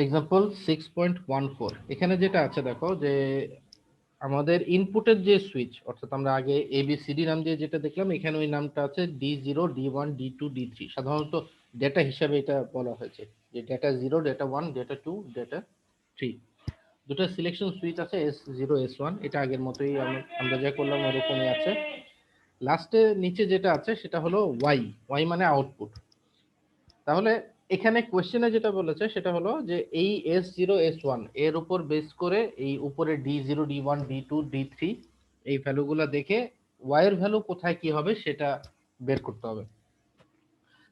Example 6.14, এখানে যেটা আছে দেখো যে আমাদের ইনপুটের যে সুইচ, অর্থাৎ আমরা আগে এবিসিডি নাম দিয়ে যেটা দেখলাম, এখানে ওই নামটা আছে D0 D1 D2 D3। সাধারণত ডেটা হিসাবে এটা বলা হয়েছে যে ডেটা 0, ডেটা 1, ডেটা 2, ডেটা 3। দুটো সিলেকশন সুইচ আছে S0 S1, এটা আগের মতোই আমরা যা করলাম ওরকমই আছে। লাস্টে নিচে যেটা আছে সেটা হলো ওয়াই, ওয়াই মানে আউটপুট। তাহলে এখানে কোশ্চেনে যেটা বলেছে সেটা হলো যে এই S0 S1 এর উপর বেস করে এই উপরে D0 D1 D2 D3 এই ভ্যালুগুলো দেখে ওয়াই এর ভ্যালু কোথায় কি হবে সেটা বের করতে হবে।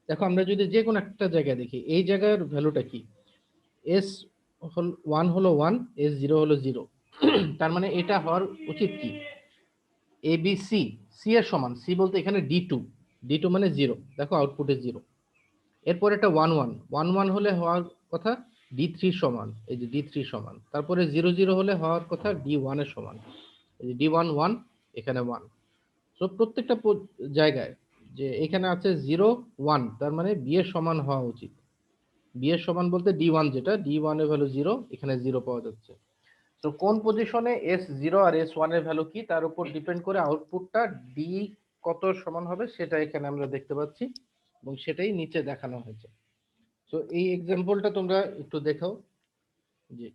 দেখো আমরা যদি যে কোনো একটা জায়গায় দেখি এই জায়গার ভ্যালুটা কি, S1 হলো 1, S0 হলো 0। তার মানে এটা হওয়ার উচিত কি, এ বি সি, সি এর সমান, সি বলতে এখানে D2, D2 মানে 0, দেখো আউটপুটে 0। এরপর এটা 1 1 হলে হওয়ার কথা D3 সমান, এই যে D3 সমান। তারপরে 0 0 হলে হওয়ার কথা D1 এর সমান, এই যে D1 1, এখানে 1। তো প্রত্যেকটা জায়গায় যে এখানে আছে 0 1, তার মানে বি এর সমান হওয়া উচিত। বি এর সমান বলতে D1, যেটা D1 এর ভ্যালু 0, এখানে 0 পাওয়া যাচ্ছে। তো কোন পজিশনে S0 আর S1 এর ভ্যালু কি তার উপর ডিপেন্ড করে আউটপুটটা ডি কত সমান হবে সেটা এখানে আমরা দেখতে পাচ্ছি, এবং সেটাই নিচে দেখানো হয়েছে। তো এই এক্সাম্পলটা তোমরা একটু দেখাও যে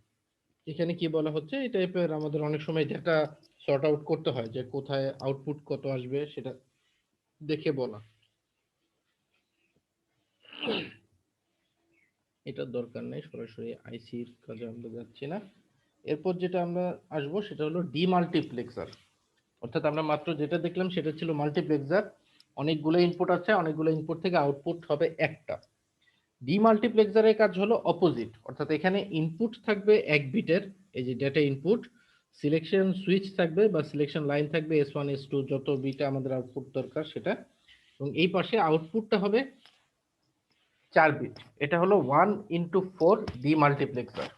এখানে কি বলা হচ্ছে। এই টাইপের আমাদের অনেক সময় ডেটা সর্ট আউট করতে হয় যে কোথায় আউটপুট কত আসবে সেটা দেখে বলা। এটার দরকার নেই, সরাসরি আইসির কাজে আমরা যাচ্ছি না। এরপর যেটা আমরা আসবো সেটা হলো ডিমাল্টিপ্লেক্সার। অর্থাৎ আমরা মাত্র যেটা দেখলাম সেটা ছিল মাল্টিপ্লেক্সার, অনেকগুলো ইনপুট আছে, অনেকগুলো ইনপুট থেকে আউটপুট হবে একটা। ডিমাল্টিপ্লেক্সারের কাজ হলো অপোজিট, অর্থাৎ এখানে ইনপুট থাকবে 1 বিটের, এই যে ডেটা ইনপুট, সিলেকশন সুইচ থাকবে বা সিলেকশন লাইন থাকবে S1 S2, যত বিটে আমাদের আউটপুট দরকার সেটা, এবং এই পাশে আউটপুটটা হবে 4 বিট। এটা হলো 1 into 4 ডিমাল্টিপ্লেক্সার।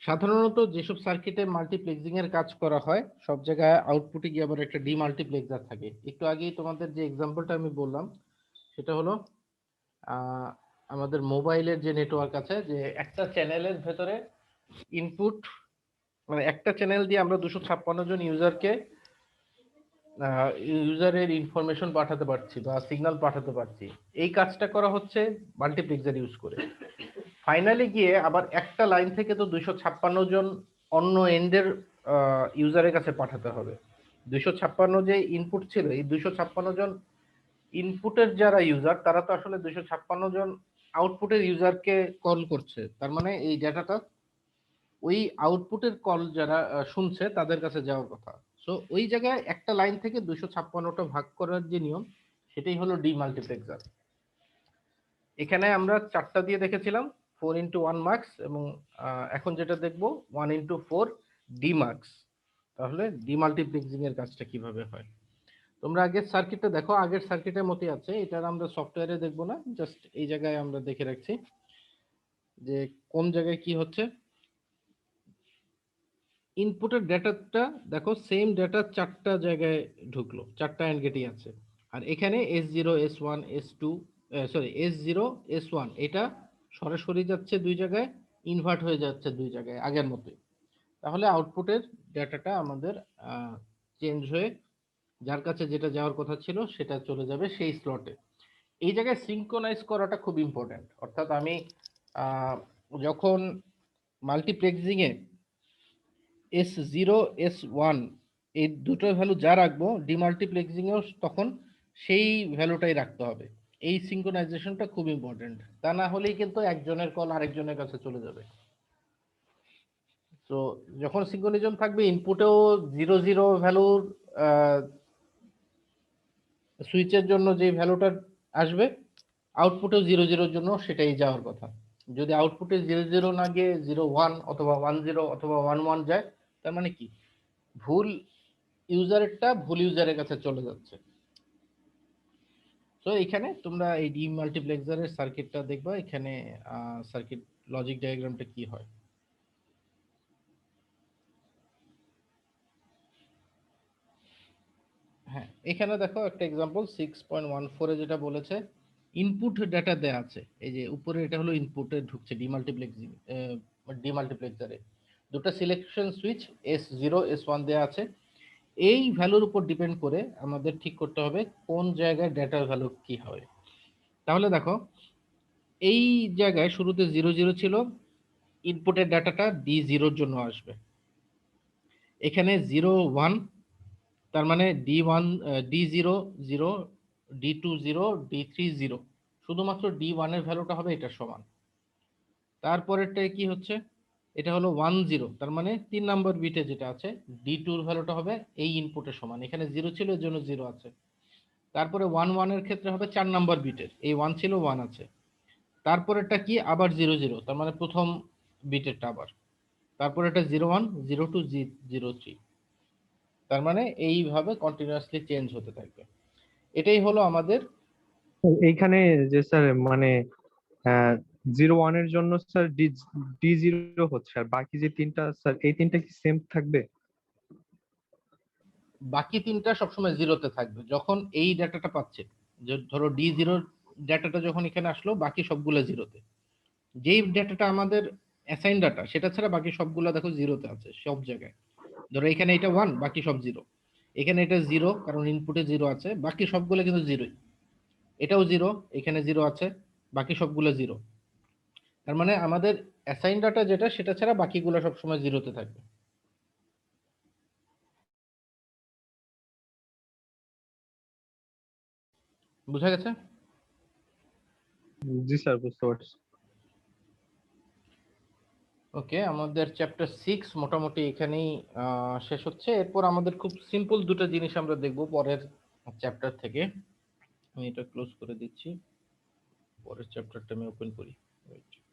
সাধারণত যেসব সার্কিটে মাল্টিপ্লেক্সিং এর কাজ করা হয় সব জায়গায় আউটপুটে গিয়ে আবার একটা ডিমাল্টিপ্লেক্সার থাকে। একটু আগেই তোমাদের যে এক্সাম্পলটা আমি বললাম সেটা হলো আহ, আমাদের মোবাইলের যে নেটওয়ার্ক আছে, যে একটা চ্যানেলের ভেতরে ইনপুট, মানে একটা চ্যানেল দিয়ে আমরা 256 জন ইউজারকে ইউজারের ইনফরমেশন পাঠাতে পারছি বা সিগন্যাল পাঠাতে পারছি। এই কাজটা করা হচ্ছে মাল্টিপ্লেক্সার ইউজ করে। ফাইনালি গিয়ে আবার একটা লাইন থেকে তো 256 জন অন্য এন্ডের ইউজারের কাছে পাঠাতে হবে। 256 যে ইনপুট ছিল, এই 256 জন ইনপুটের যারা ইউজার তারা তো আসলে 256 জন আউটপুটের ইউজারকে কল করছে। তার মানে এই ডেটাটা ওই আউটপুটের কল যারা শুনছে তাদের কাছে যাওয়ার কথা। সো ওই জায়গায় একটা লাইন থেকে 256টা ভাগ করার যে নিয়ম, সেটাই হলো ডিমাল্টিপ্লেক্সার। এখানে আমরা 4টা দিয়ে দেখেছিলাম, 4 into 1 মার্কস, এবং এখন যেটা দেখবো 1 into 4 D মার্কস। তাহলে ডিমাল্টিপ্লেক্সিং এর কাজটা কিভাবে হয় তোমরা আগের সার্কিটটা দেখো, আগের সার্কিটের মতোই আছে, এটার আমরা সফটওয়্যারে দেখবো না, জাস্ট এই জায়গায় আমরা দেখে রাখছি যে কোন জায়গায় কি হচ্ছে। ইনপুটের ডেটাটা দেখো, সেম ডেটা 4টা জায়গায় ঢুকলো, 4টা অ্যান্ড গেটই আছে। আর এখানে S0 S1 S2, sorry S0 S1, এটা সরাসরি যাচ্ছে দুই জায়গায়, ইনভার্ট হয়ে যাচ্ছে দুই জায়গায় আগের মতোই। তাহলে আউটপুটের ডেটাটা আমাদের চেঞ্জ হয়ে যার কাছে যেটা যাওয়ার কথা ছিল সেটা চলে যাবে সেই স্লটে। এই জায়গায় সিঙ্ক্রোনাইজ করাটা খুব ইম্পর্ট্যান্ট। অর্থাৎ আমি আহ, যখন মাল্টিপ্লেক্সিং এ S0 S1 এই দুটো ভ্যালু যা রাখবো, ডিমাল্টিপ্লেক্সিং এও তখন সেই ভ্যালুটাই রাখতে হবে। এই সিঙ্ক্রোনাইজেশনটা খুব ইম্পর্টেন্ট, তা না হলেই কিন্তু একজনের কল আরেকজনের কাছে চলে যাবে। তো যখন সিঙ্ক্রোনিজম থাকবে, ইনপুটেও 0 0 ভ্যালুর সুইচের জন্য যে ভ্যালুটা আসবে, আউটপুটেও 0 0 জন্য সেটাই যাওয়ার কথা। যদি আউটপুটে 0 0 না গিয়ে 0 1 অথবা 1 0 অথবা 1 1 যায়, তার মানে কি, ভুল ইউজারেরটা ভুল ইউজারের কাছে চলে যাচ্ছে। তো এখানে তোমরা এই ডি মাল্টিপ্লেক্সারের সার্কিটটা দেখবা, এখানে সার্কিট লজিক ডায়াগ্রামটা কি হয়। হ্যাঁ, এখানে দেখো একটা এক্সাম্পল 6.14 এ যেটা বলেছে, ইনপুট ডেটা দেয়া আছে, এই যে উপরে এটা হলো ইনপুটে ঢুকছে ডিমাল্টিপ্লেক্সারে দুটো সিলেকশন সুইচ S0 S1 দেয়া আছে। এই ভ্যালুর উপর ডিপেন্ড করে আমাদের ঠিক করতে হবে কোন জায়গায় ডেটার ভ্যালু কি হবে। তাহলে দেখো এই জায়গায় শুরুতে 00 ছিল, ইনপুটের ডাটাটা D0 জন্য আসবে। এখানে 01, তার মানে D1 D0 0, D2 0, D3 0, শুধুমাত্র D1 এর ভ্যালুটা হবে এটা সমান। তারপরেরটা কি হচ্ছে, এটা হলো 10, তার মানে 3 নম্বর বিটে যেটা আছে D2 এর ভ্যালুটা হবে এই ইনপুটের সমান, এখানে 0 ছিল এর জন্য 0 আছে। তারপরে 11 এর ক্ষেত্রে হবে 4 নম্বর বিটের, এই 1 ছিল 1 আছে। তারপরেরটা কি আবার 00, তার মানে প্রথম বিটেরটা আবার। তারপর এটা 01, 02, 03, তার মানে এইভাবে কন্টিনিউয়াসলি চেঞ্জ হতে থাকবে। এটাই হলো আমাদের। এইখানে যে স্যার মানে 01 এর জন্য স্যার D0 হচ্ছে, আর বাকি যে তিনটা স্যার এই তিনটা কি সেম থাকবে? বাকি তিনটা সবসময় জিরোতে থাকবে যখন এই ডাটাটা পাচ্ছে। যে ধরো D0 ডাটাটা যখন এখানে আসলো বাকি সবগুলো জিরোতে। যেই ডাটাটা আমাদের অ্যাসাইন ডাটা সেটা ছাড়া বাকি সবগুলো দেখো জিরোতে আছে সব জায়গায়। ধরো এখানে এটা 1, বাকি সব জিরো। এখানে এটা 0 কারণ ইনপুটে 0 আছে, বাকি সবগুলো কিন্তু জিরোই। এটাও 0, এখানে 0 আছে, বাকি সবগুলো 0। তার মানে আমাদের অ্যাসাইন ডাটা যেটা সেটা ছাড়া বাকিগুলো সবসময় জিরোতে থাকবে। বুঝা গেছে? জি স্যার, বুঝতে পারছি। ওকে, আমাদের চ্যাপ্টার 6 মোটামুটি এখানেই শেষ হচ্ছে। এরপর আমাদের খুব সিম্পল দুটো জিনিস আমরা দেখব পরের চ্যাপ্টার থেকে। আমি এটা ক্লোজ করে দিচ্ছি, পরের চ্যাপ্টারটা আমি ওপেন করি। Wait.